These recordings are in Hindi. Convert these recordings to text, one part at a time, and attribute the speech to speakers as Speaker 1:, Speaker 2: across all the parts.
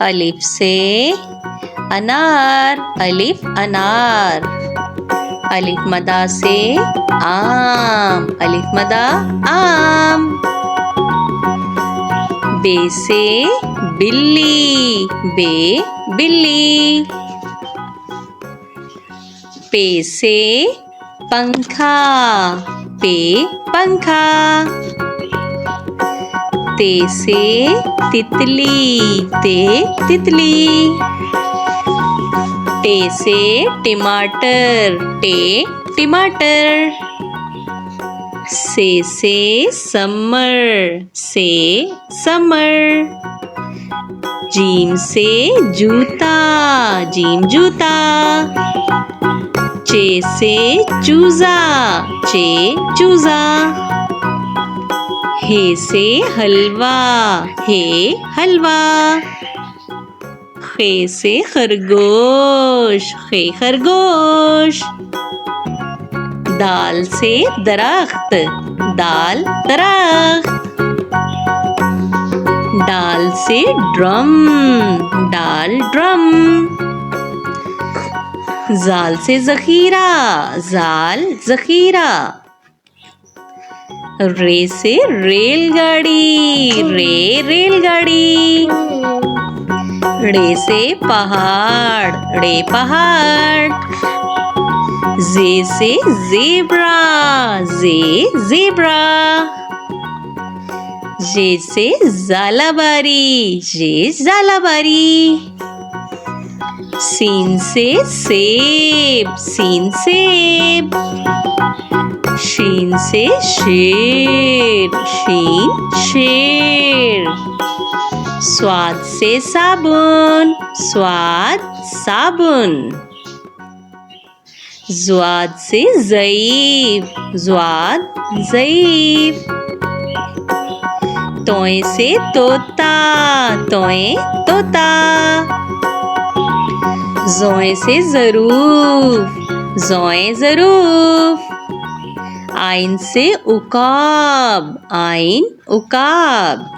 Speaker 1: अलिफ से अनार, अलिफ अनार। अलिफ मदा से आम, अलिफ मदा आम। बे से बिल्ली, बे बिल्ली। पे से पंखा, पे पंखा। ते से तितली, ते तितली। टे से टमाटर, टे टमाटर। से समर, से समर। जीम से जूता, जीम जूता। चे से चूजा, चे चूजा। हे से हलवा, हे हलवा। खे से खरगोश, खे खरगोश। दाल से दरख्त, दाल दरख्त। डाल से ड्रम, डाल ड्रम। जाल से ज़ख़ीरा, जाल ज़ख़ीरा। रे से रेलगाड़ी, रे रेलगाड़ी। रे से पहाड़, रे पहाड़। जे से ज़ेब्रा, जे ज़ेब्रा। जे से ज़ालाबारी, जे ज़ालाबारी। सीन से सेब, सीन सेब। शीन से शेर, शीन शेर। स्वाद से साबुन, स्वाद साबुन। ज़्वाद से ज़ईफ़, ज़्वाद ज़ईफ़। तोए से तोता, तोए तोता। ज़ोए से ज़रूफ, ज़ोए ज़रूफ। आइन से उकाब, आइन उकाब।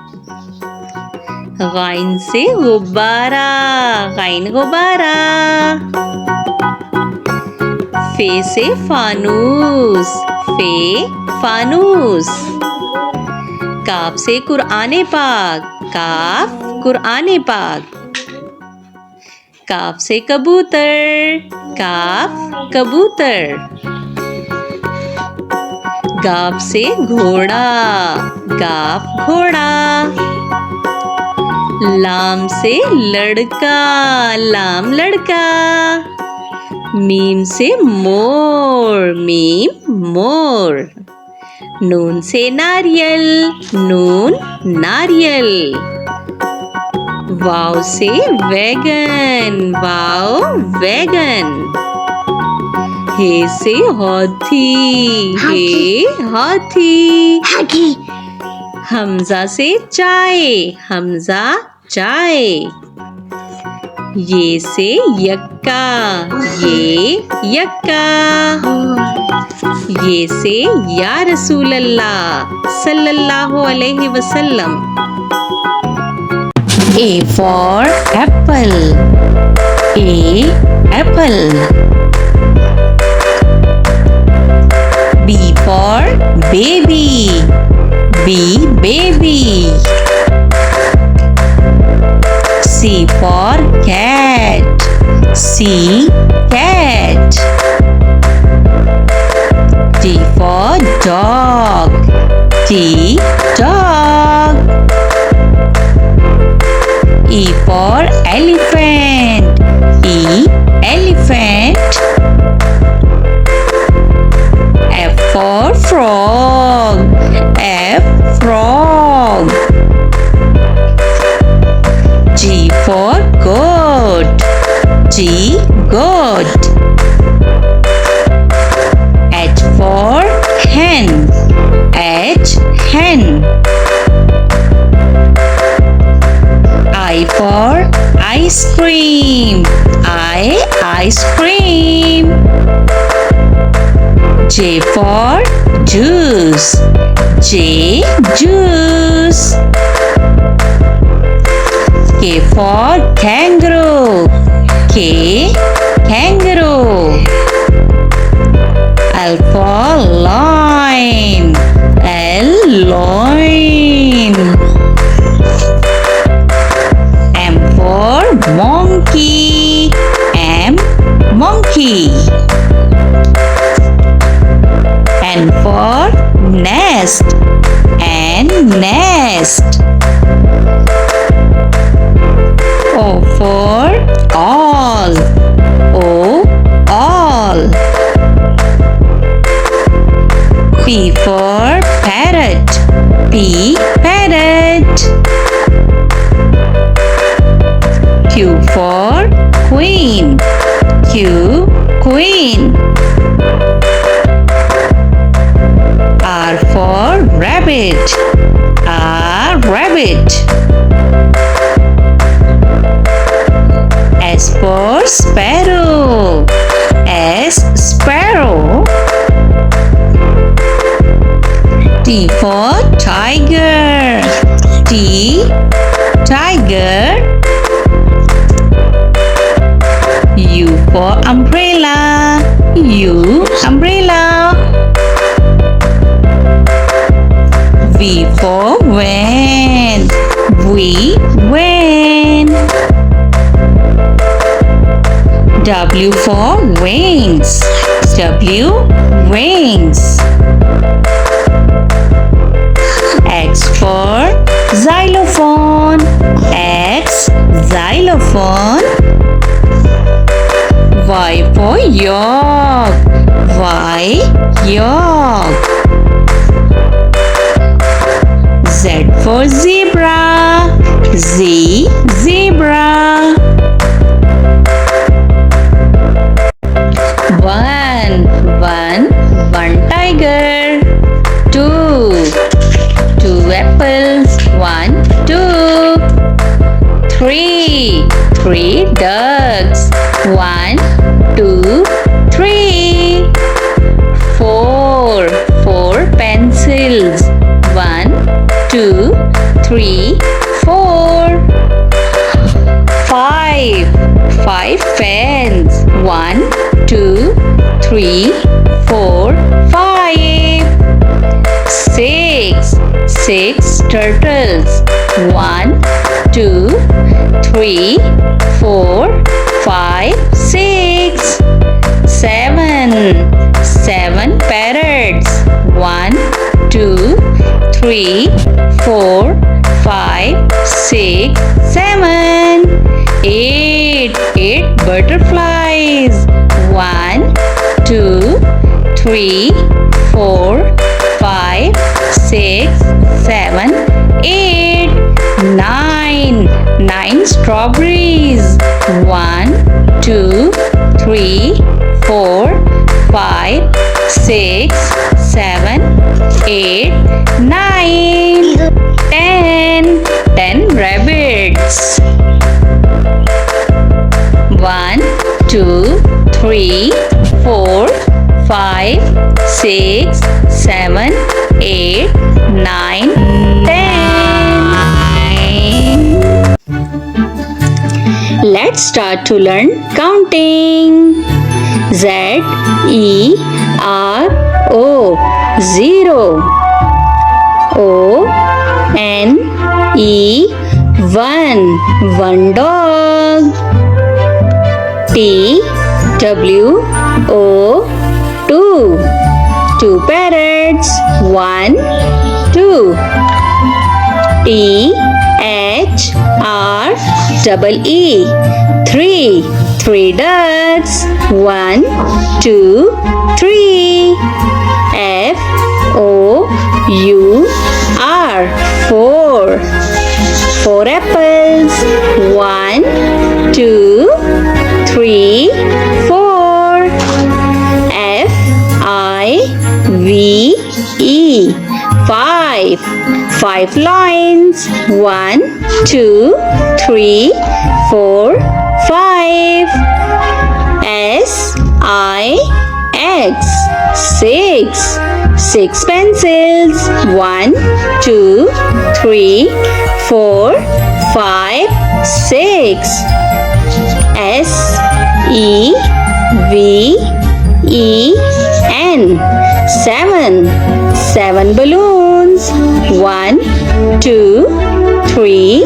Speaker 1: गाइन से गुब्बारा, गाइन गुब्बारा। फे से फानूस, फे फानूस। काफ से कुरआने पाक, काफ कुरआने पाक। काफ से कबूतर, काफ कबूतर। गाफ से घोड़ा, गाफ घोड़ा। लाम से लड़का, लाम लड़का। मीम से मोर, मीम मोर। नून से नारियल, नून नारियल। वाव से वैगन, वाव वैगन। हे से हाथी, हे हाथी। हमजा से चाय, हमजा चाय। ये से यक्का, ये यक्का। ये से या रसूल अल्लाह सल्लल्लाहु अलैहि वसल्लम। A for apple, A apple. B for baby, B baby. C for cat, C cat. D for dog, D dog. E for elephant, E elephant. F for frog, F frog. G for goat, G goat. H for hen, H hen. I for ice cream, I ice cream. J for juice, J juice. K for kangaroo. K, kangaroo. L for lion. L, loin. M for monkey. M, monkey. N for nest. N, nest. O for all. O, all. P for parrot. P, parrot. Q for queen. Q, queen. R for rabbit. R, rabbit. S for sparrow. S, sparrow. T for tiger. T, tiger. U for umbrella. U, umbrella. V for van. V, van. W for wings. W, wings. X for xylophone. X, xylophone. Y for york. Y, york. Z for zebra. Z, zebra. One tiger. Two apples. 1, 2. 3 ducks. 1, 2, 3. 4 pencils. 1, 2, 3, 4. 5 fans. 1, 2, 3, 4, 5. 6 turtles. 1, 2, 3, 4, 5, 6. 7 parrots. 1, 2, 3, 4, 5, 6, 7. 8 butterflies. 1, 2, 3, 4, 5, 6, 7, 8. 9 strawberries. 1, 2, 3, 4, 5, 6, 7, 8, 9. 10 rabbits. 1, 2, 3, 4, 5, 6, 7, 8, 9, 10. Let's start to learn counting. Z-E-R-O, zero. O-N-E, one dog. T-W-O, two parrots. 1, 2. T-H-R-E-E, three ducks. 1, 2, 3. F-O-U-R, four apples. 1, 2, 3, 4. F-I-V-E, five lions. 1, 2, 3, 4, 5. S-I-X,
Speaker 2: 6 pencils. 1, 2, 3, 4, 5, 6. S E V E N. 7. 7 balloons. 1, 2, 3,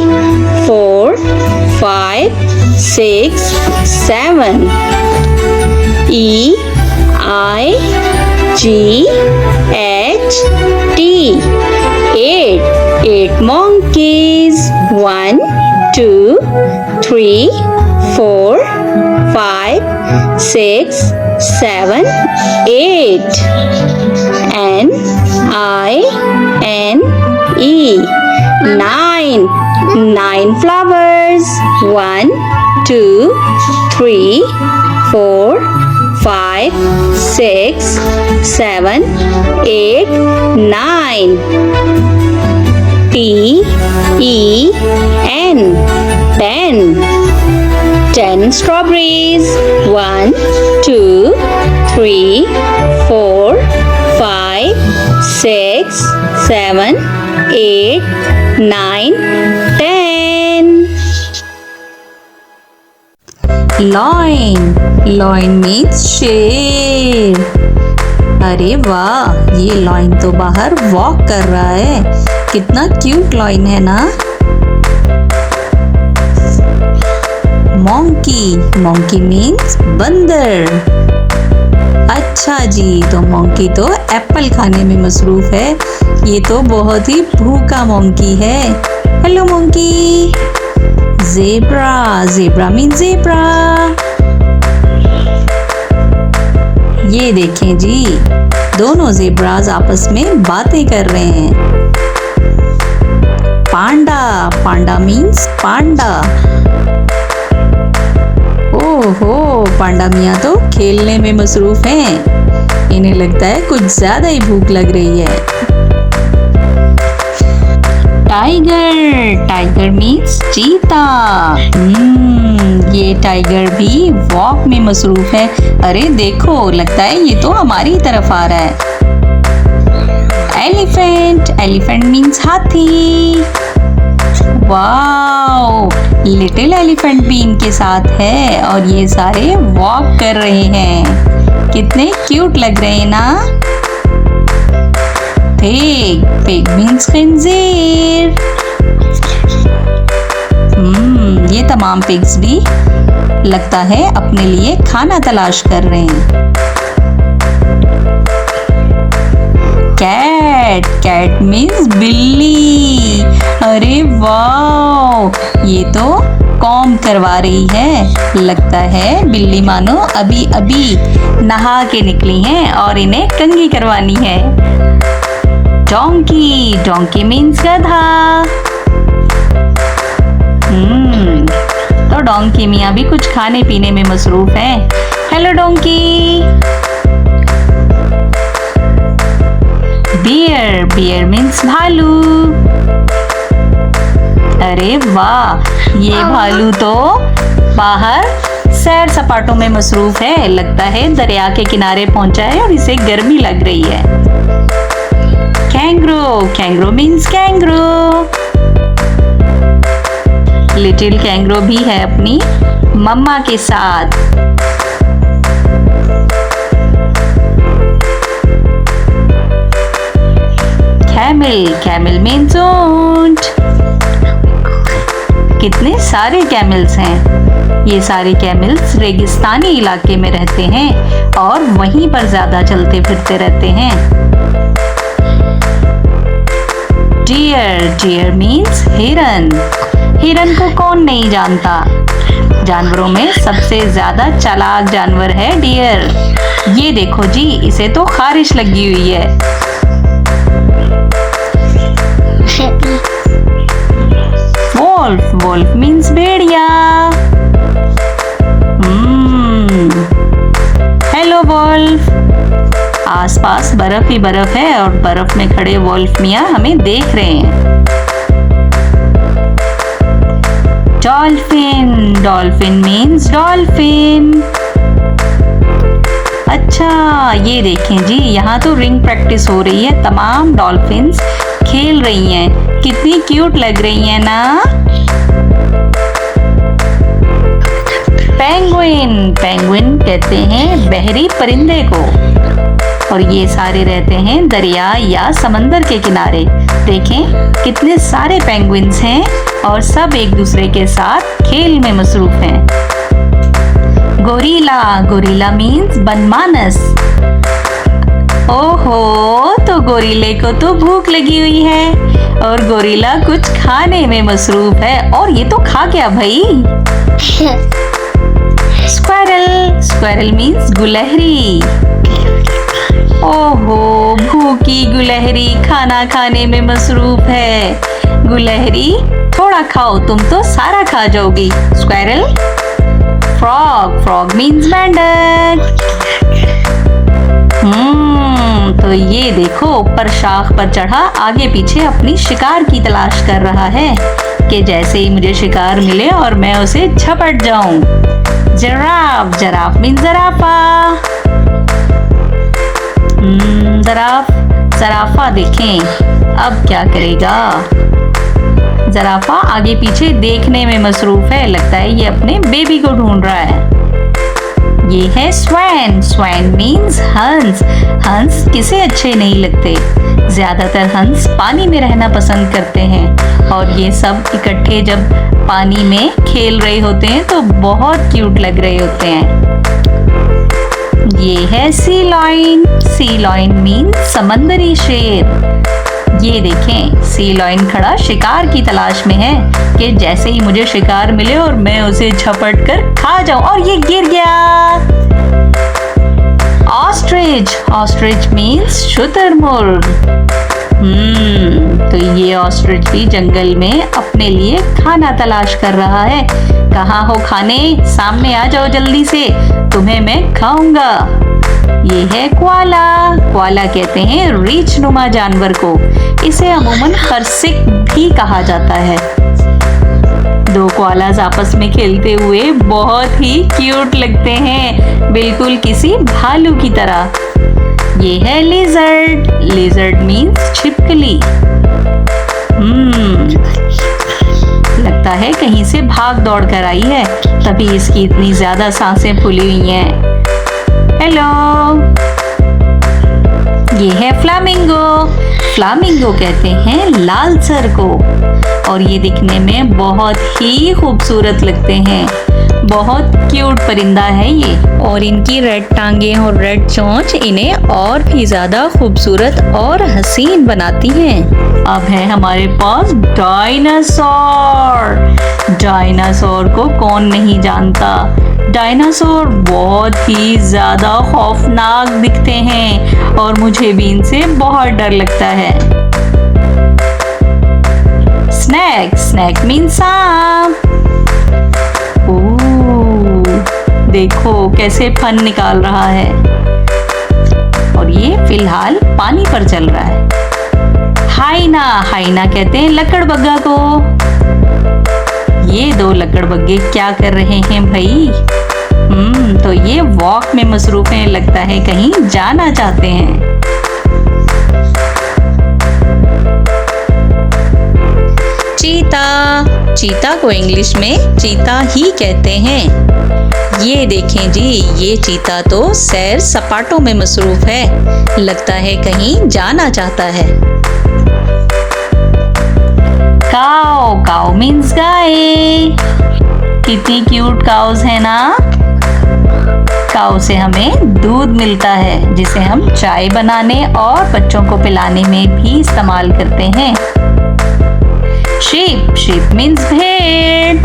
Speaker 2: 4, 5, 6, 7. E I G H T. 8. 8 monkeys. 1, 2, 3, 4, 5, 6, 7, 8. N I N E. 9. 9 flowers. 1, 2, 3, 4, 5, 6, 7, 8, 9. T E N. 10. 10 strawberries. 1, 2, 3, 4, 5, 6, 7, 8, 9, 10.
Speaker 3: Lion. Lion means शेर. अरे वाह, ये लॉइन तो बाहर वॉक कर रहा है. कितना क्यूट लॉइन है ना. Monkey. Monkey means बंदर. अच्छा जी, तो मोंकी तो एप्पल खाने में मसरूफ है. ये तो बहुत ही भूखा मोंकी है. Hello monkey. Zebra. Zebra means zebra. ये देखें जी, दोनों ज़ेब्राज आपस में बातें कर रहे हैं. पांडा. पांडा मीन्स पांडा. ओहो, पांडा मियाँ तो खेलने में मसरूफ हैं. इन्हें लगता है कुछ ज्यादा ही भूख लग रही है. टाइगर. टाइगर मीन्स चीता. ये टाइगर भी वॉक में मसरूफ है. अरे देखो, लगता है ये तो हमारी तरफ आ रहा है. एलिफेंट. एलिफेंट मीन्स हाथी. वाओ, लिटिल एलिफेंट भी इनके साथ है और ये सारे वॉक कर रहे हैं. कितने क्यूट लग रहे हैं ना. पिग. पिग मीन्स खंजीर. ये तमाम पिग्स भी लगता है अपने लिए खाना तलाश कर रहे हैं. कैट. कैट मीन्स बिल्ली. अरे वाह, ये तो कॉम्ब करवा रही है. लगता है बिल्ली मानो अभी अभी नहा के निकली हैं और इन्हें कंघी करवानी है. डोंकी. डोंकी मीन्स गधा. तो डोंकी मियाँ भी कुछ खाने पीने में मसरूफ है. Hello donkey. Bear. Bear means भालू. अरे वाह, ये भालू तो बाहर सैर सपाटों में मसरूफ है. लगता है दरिया के किनारे पहुंचा है और इसे गर्मी लग रही है. Kangaroo. Kangaroo means kangaroo. Little kangaroo भी है अपनी मम्मा के साथ. कैमल. कैमल मीन्स ऊंट. कितने सारे कैमल्स हैं. ये सारे कैमल्स रेगिस्तानी इलाके में रहते हैं और वहीं पर ज्यादा चलते फिरते रहते हैं. डियर. डियर मीन्स हिरन. हिरन को कौन नहीं जानता. जानवरों में सबसे ज्यादा चालाक जानवर है डियर. ये देखो जी, इसे तो खारिश लगी हुई है. वोल्फ. वोल्फ मीन्स भेड़िया. Hello wolf. आसपास बर्फ ही बर्फ है और बर्फ में खड़े वोल्फ मियाँ हमें देख रहे हैं. डॉल्फिन. Dolphin means dolphin. अच्छा, ये देखें जी, यहाँ तो रिंग प्रैक्टिस हो रही है। तमाम डॉल्फिन्स खेल रही हैं। कितनी क्यूट लग रही हैं ना। पेंगुइन, पेंगुइन कहते हैं बहरी परिंदे को, और ये सारे रहते हैं दरिया या समंदर के किनारे। देखें कितने सारे पेंगुइन्स हैं और सब एक दूसरे के साथ खेल में मसरूफ हैं। गोरिल्ला, गोरिल्ला मीन्स बनमानस। ओहो, तो गोरिल्ले को तो भूख लगी हुई है और गोरिल्ला कुछ खाने में मसरूफ है। और ये तो खा गया भाई। स्क्वायरल, स्क्वायरल मीन्स गुलहरी। ओहो, भूखी गुलहरी खाना खाने में मसरूफ है। गुलहरी थोड़ा खाओ, तुम तो सारा खा जाओगी। स्क्वायरल। फ्रॉग, फ्रॉग मीन्स मेंढक। तो ये देखो ऊपर शाख पर चढ़ा आगे पीछे अपनी शिकार की तलाश कर रहा है कि जैसे ही मुझे शिकार मिले और मैं उसे झपट जाऊं। जिराफ, जिराफ मीन्स जराफा। जराफ, जराफा देखें अब क्या करेगा। जराफा आगे पीछे देखने में मसरूफ है। लगता है ये अपने बेबी को ढूंढ रहा है। ये है स्वैन, स्वैन मीन्स हंस। हंस किसे अच्छे नहीं लगते। ज्यादातर हंस पानी में रहना पसंद करते हैं और ये सब इकट्ठे जब पानी में खेल रहे होते हैं तो बहुत क्यूट लग रहे होते हैं। ये है सी लॉयन, सी लॉयन मीन्स समंदरी शेर। ये देखें सी लॉयन खड़ा शिकार की तलाश में है कि जैसे ही मुझे शिकार मिले और मैं उसे झपट कर खा जाऊं। और ये गिर गया। ऑस्ट्रिच, ऑस्ट्रिच मीन्स शुतुरमुर्ग। तो ये ऑस्ट्रिच भी जंगल में अपने लिए खाना तलाश कर रहा है। कहाँ हो खाने, सामने आ जाओ जल्दी से, तुम्हें मैं खाऊंगा। ये है क्वाला, क्वाला कहते हैं रीछ नुमा जानवर को। इसे अमूमन खरसिक भी कहा जाता है। दो क्वालास आपस में खेलते हुए बहुत ही क्यूट लगते हैं, बिल्कुल किसी भालू की तरह। ये है लिजर्ड, लिजर्ड मीन्स छिपकली। लगता है कहीं से भाग दौड़ कर आई है, तभी इसकी इतनी ज्यादा सांसें फूली हुई हैं। हेलो, ये है फ्लामिंगो, फ्लामिंगो कहते हैं लाल सर को, और ये दिखने में बहुत ही खूबसूरत लगते हैं। बहुत क्यूट परिंदा है ये, और इनकी रेड टांगे और रेड चोंच इन्हें और भी ज्यादा खूबसूरत और हसीन बनाती हैं। अब है हमारे पास डायनासोर। डायनासोर को कौन नहीं जानता। डायनासोर बहुत ही ज्यादा खौफनाक दिखते हैं और मुझे भी इनसे बहुत डर लगता है। स्नैक, स्नैक मीन्स सांप। देखो कैसे फन निकाल रहा है, और ये फिलहाल पानी पर चल रहा है। हाइना, हाइना कहते हैं लकड़बग्गा को। ये दो लकड़बग्गे क्या कर रहे हैं भाई। तो ये वॉक में मसरूफ हैं, लगता है कहीं जाना चाहते हैं। चीता, चीता को इंग्लिश में चीता ही कहते हैं। ये देखें जी, ये चीता तो सैर सपाटों में मसरूफ है, लगता है कहीं जाना चाहता है। काऊ, काऊ मीन्स गाय। कितनी क्यूट काउस है ना। काऊ से हमें दूध मिलता है जिसे हम चाय बनाने और बच्चों को पिलाने में भी इस्तेमाल करते हैं। शीप, शीप मीन्स भेड़।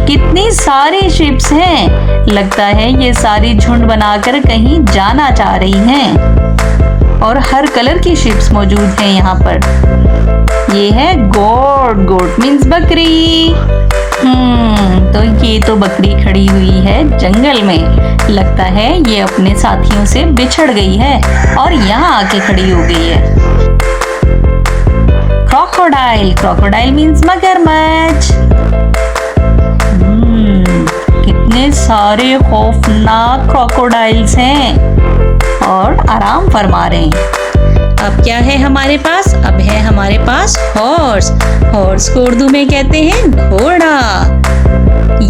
Speaker 3: कितनी सारी शीप्स हैं, लगता है ये सारी झुंड बनाकर कहीं जाना चाह रही हैं, और हर कलर की शीप्स मौजूद हैं यहाँ पर। ये है गोट, गोट मीन्स बकरी। तो ये तो बकरी खड़ी हुई है जंगल में, लगता है ये अपने साथियों से बिछड़ गई है और यहाँ आके खड़ी हो गई है। क्रोकोडाइल, क्रोकोडाइल मीन्स मगरमच्छ। कितने सारे खौफनाक क्रोकोडाइल्स हैं और आराम फरमा रहे हैं। अब क्या है हमारे पास? अब है हमारे पास हॉर्स। हॉर्स को उर्दू में कहते हैं घोड़ा।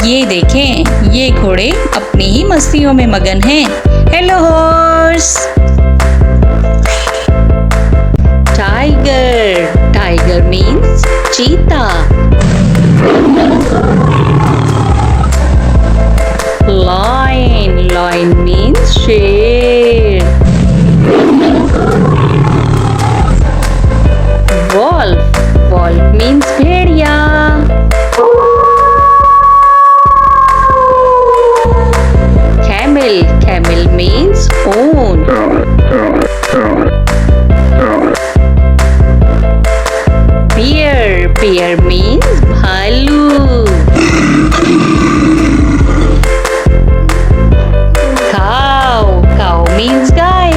Speaker 3: ये देखें, ये घोड़े अपनी ही मस्तियों में मगन हैं। Hello horse. Tiger. Tiger means चीता। लायन। लायन मीन्स शेर। वॉल्फ। वॉल्फ मीन्स भेड़िया। Camel. Camel means ऊंट। Bear. Bear means भालू। Cow. Cow means गाय।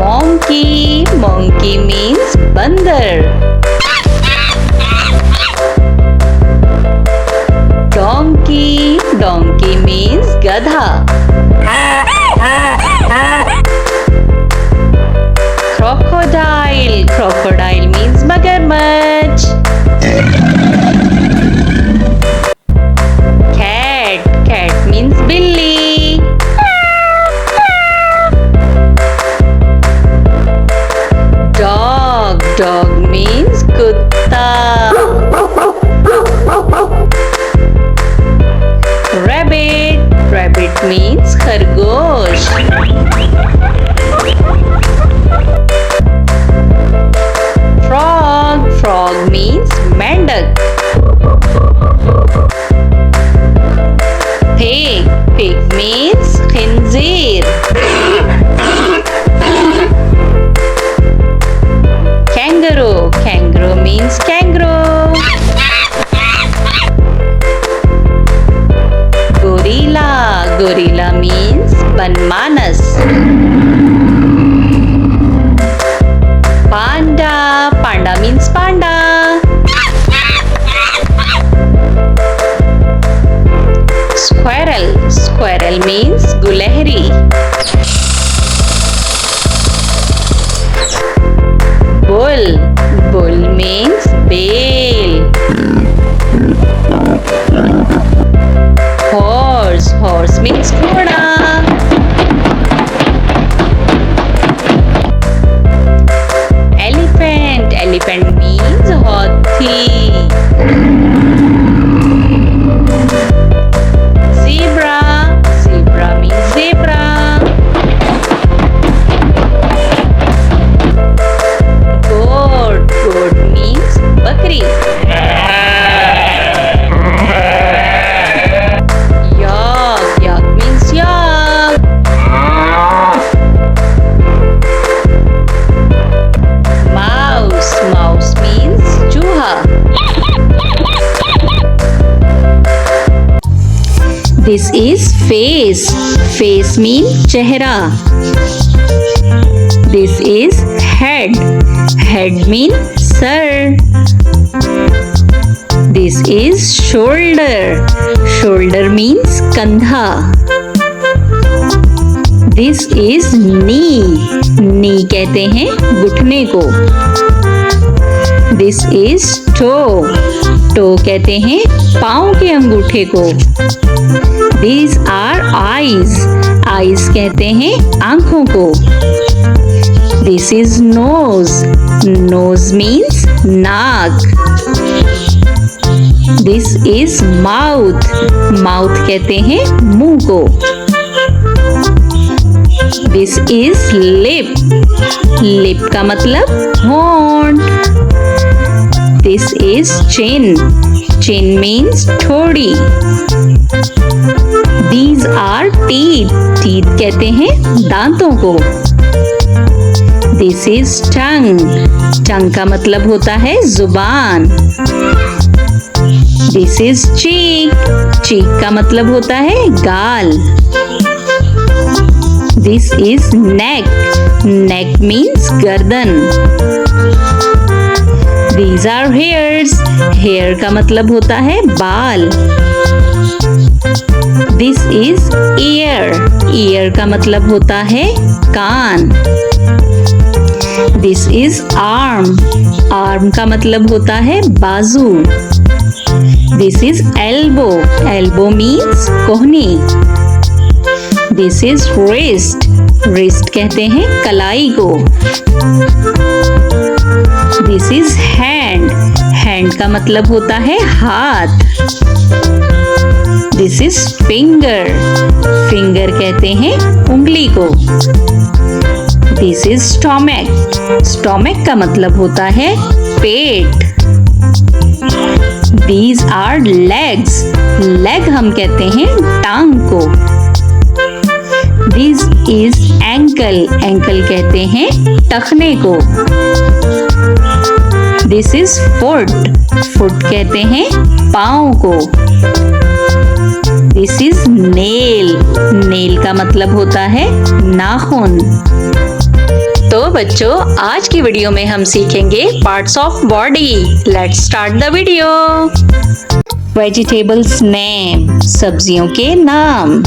Speaker 3: Monkey. Monkey means बंदर। Donkey. Donkey means गधा। Crocodile. Crocodile means मगरमच्छ। Cat. Cat means बिल्ली। Dog. Dog means कुत्ता। Rabbit. Rabbit means खरगोश। Frog. Frog means मेंढक। Pig. Pig means खिंजीर। Kangaroo. Kangaroo means kangaroo। Gorilla. Gorilla means बनमानस। Panda. Panda means panda। Squirrel. Squirrel means गुलहरी। Bull. Bull means बेल। Horse. Horse means घोड़ा। Elephant. Elephant means हाथी। Zebra. Zebra means zebra। Goat. Goat means बकरी। Yak. Yak means yak। Mouse. Mouse means चूहा। This is face. Face means चेहरा। This is head. Head means sir. This is shoulder. Shoulder means कंधा। This is knee. Knee कहते हैं घुटने को। This is toe. Toe कहते हैं पाँव के अंगूठे को। These are eyes. Eyes कहते हैं आँखों को। This is nose. Nose means नाक। This is mouth. Mouth कहते हैं मुंह को। This is lip. Lip का मतलब होंठ। This is chin. Chin means ठोड़ी। These are teeth. Teeth कहते हैं दांतों को। This is tongue. Tongue का मतलब होता है जुबान। This is cheek. Cheek का मतलब होता है गाल। This is neck. Neck means गर्दन। These are hairs. हेयर का मतलब होता है बाल। This is year. ईयर का मतलब होता है कान। This is arm. आर्म का मतलब होता है बाजू। This is elbow. Elbow means कोहनी। This is wrist. रिस्ट कहते हैं कलाई को। This is hand. हैंड का मतलब होता है हाथ। This is finger. फिंगर कहते हैं उंगली को। This is stomach. स्टोमक का मतलब होता है पेट। These are legs. Leg हम कहते हैं टांग को। This is ankle. Ankle कहते हैं टखने को। This is foot. Foot कहते हैं पाँव को। This is nail. Nail का मतलब होता है नाखून। तो बच्चों, आज की वीडियो में हम सीखेंगे parts of body. Let's start the video. Vegetables name, सब्जियों के नाम।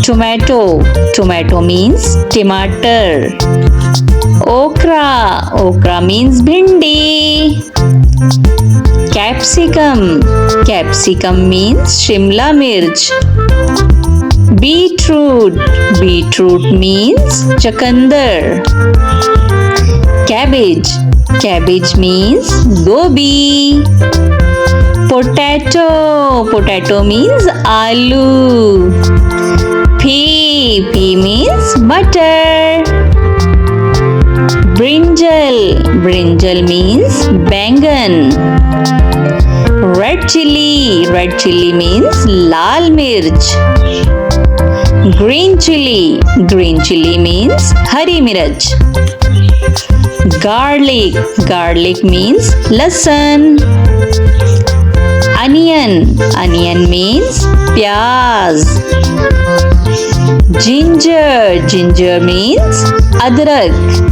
Speaker 3: टोमेटो। टोमेटो मीन्स टमाटर। ओकरा। ओकरा मीन्स भिंडी। कैप्सिकम। कैप्सिकम मीन्स शिमला मिर्च। बीटरूट। बीटरूट मीन्स चकंदर। कैबेज। कैबेज मीन्स गोभी। पोटैटो। पोटैटो मीन्स आलू। पी मीन्स मटर। ब्रिंजल। ब्रिंजल मीन्स बैंगन। Red chilli. Red chilli means लाल मिर्च। Green chilli. Green chilli means हरी मिर्च। गार्लिक। गार्लिक मीन्स लहसुन। अनियन। अनियन मीन्स प्याज। जिंजर। जिंजर मीन्स अदरक।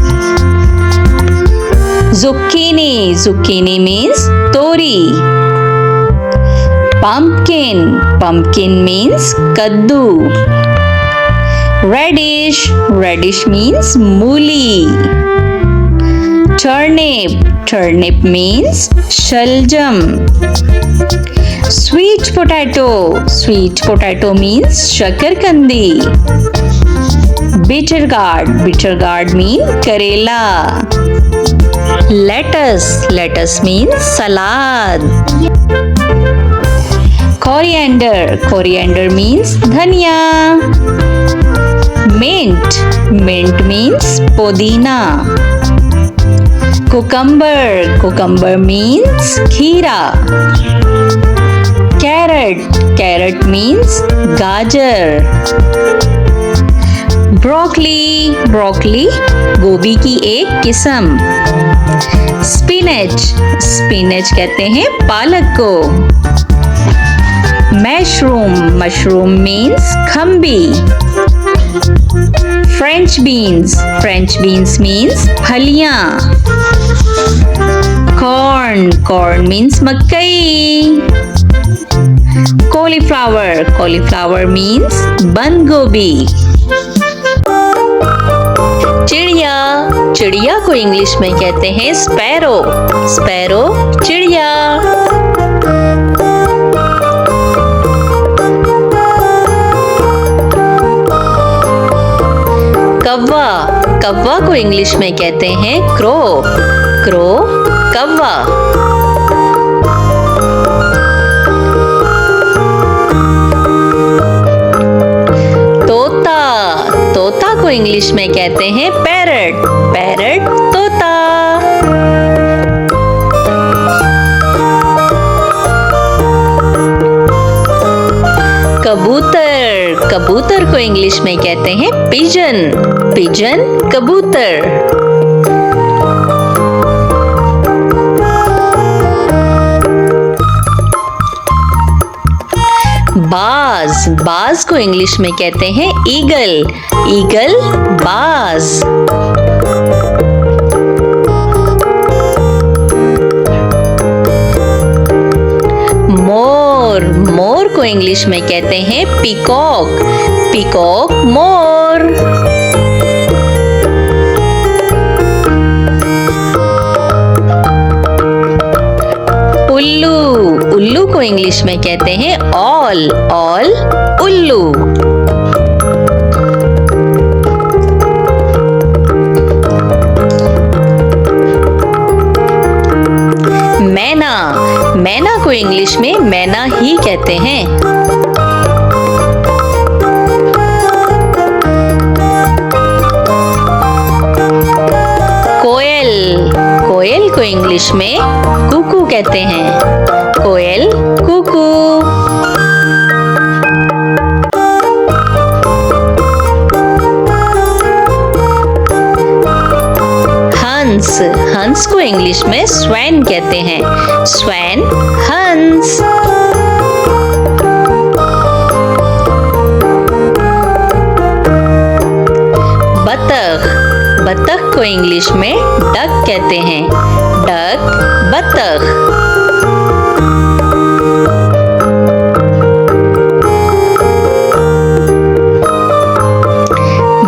Speaker 3: zucchini। zucchini means तोरी। pumpkin। pumpkin means कद्दू। radish। radish means मूली। turnip। turnip means शलजम। sweet potato। sweet potato means शकरकंदी। bitter gourd। bitter gourd means करेला। lettuce। lettuce means सलाद। coriander। coriander means धनिया। mint। mint means पुदीना। cucumber। cucumber means खीरा। carrot। carrot means गाजर। ब्रोकली। ब्रोकली गोभी की एक किस्म। स्पिनच। स्पिनच कहते हैं पालक को। मशरूम। मशरूम मीन्स खम्बी। French beans. French beans means फलियां। कॉर्न। कॉर्न मीन्स मकई। कॉलीफ्लावर। कॉलीफ्लावर मीन्स बंद गोभी। चिड़िया। चिड़िया को इंग्लिश में कहते हैं स्पैरो। स्पैरो चिड़िया। कौवा। कौवा को इंग्लिश में कहते हैं क्रो। क्रो कौवा। तोता। तोता को इंग्लिश में कहते हैं पैरट। पैरट तोता। कबूतर। कबूतर को इंग्लिश में कहते हैं पिजन। पिजन कबूतर। बाज। बाज को इंग्लिश में कहते हैं ईगल। ईगल बाज।
Speaker 2: इंग्लिश में कहते हैं पीकॉक। पीकॉक मोर। उल्लू। उल्लू को इंग्लिश में कहते हैं ऑल। ऑल उल्लू। मैना। मैना को इंग्लिश में मैना ही कहते हैं। कोयल। कोयल को इंग्लिश में कुकू कहते हैं। कोयल कुकू। हंस। हंस को इंग्लिश में स्वैन कहते हैं। स्वैन हंस। बतख। बतख को इंग्लिश में डक कहते हैं। डक बतख।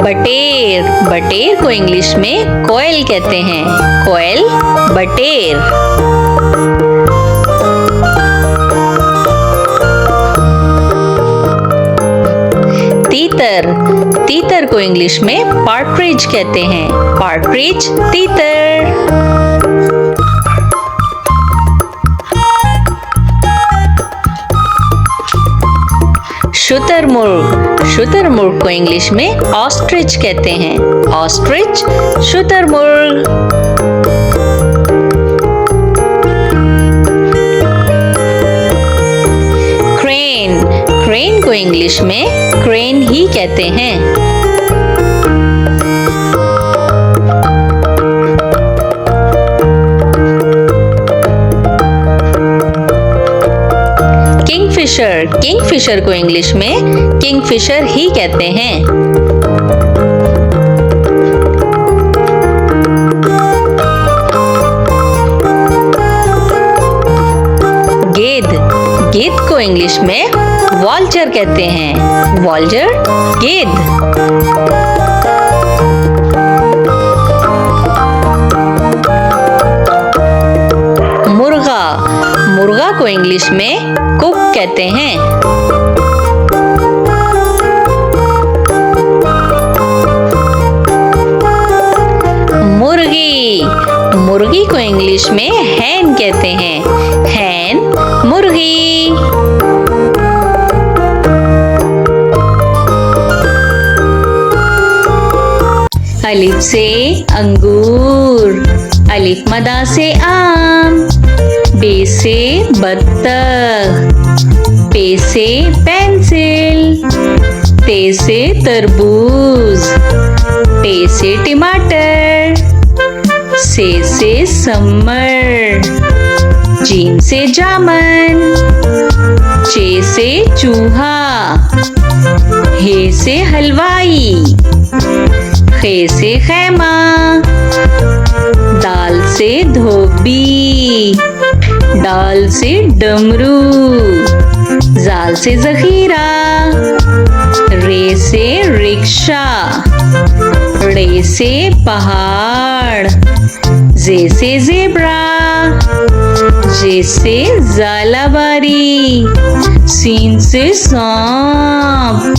Speaker 2: बटेर। बटेर को इंग्लिश में कोयल कहते हैं। कोयल बटेर। तीतर। तीतर को इंग्लिश में पार्ट्रिज कहते हैं। पार्ट्रिज तीतर। शुतुरमुर्ग। शुतुरमुर्ग को इंग्लिश में ऑस्ट्रिच कहते हैं। ऑस्ट्रिच शुतुरमुर्ग। क्रेन। क्रेन को इंग्लिश में क्रेन ही कहते हैं। किंगफिशर। किंगफिशर को इंग्लिश में किंगफिशर ही कहते हैं। गेंद। गेंद को इंग्लिश में वॉल्चर कहते हैं। वॉल्चर गेंद। मुर्गा। मुर्गा को इंग्लिश में कुक कहते हैं। मुर्गी। मुर्गी को इंग्लिश में हैन कहते हैं। हैन मुर्गी। अलिफ से अंगूर। अलिफ मदा से आम। बे से बत्तख। पे से पेंसिल। ते से तरबूज। टे से टमाटर। से समर। जीम से जामन। चे से चूहा। हे से हलवाई। खे से खैमा। दाल से धोबी। डाल से डमरू। जाल से जखीरा। रे से रिक्शा। रे से पहाड़। जे से जेब्रा। जे से जालाबारी। सीन से सांप।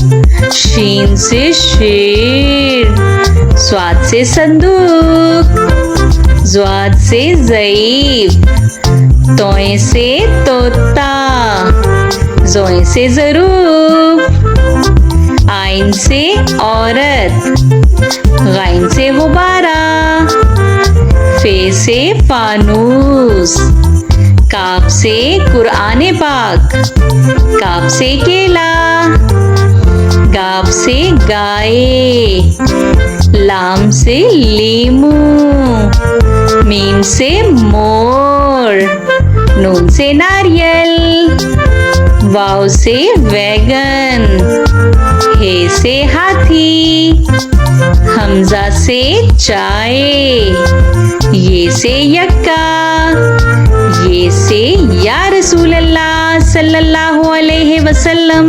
Speaker 2: शीन से शेर। स्वाद से संदूक। ज्वाद से ज़ईफ। तोए से तोता। जोए से ज़रूफ। आइन से औरत। गाइन से गुब्बारा। फे से फानूस। काफ से कुरान पाक। काफ से केला। गाफ से गाय। लाम से लीमू। मीम से मोर। नून से नारियल। वाव से वैगन। हे से हाथी। हमजा से चाय, ये से यक्का, ये से या रसूल अल्लाह सल्लल्लाहु अलैहि वसल्लम।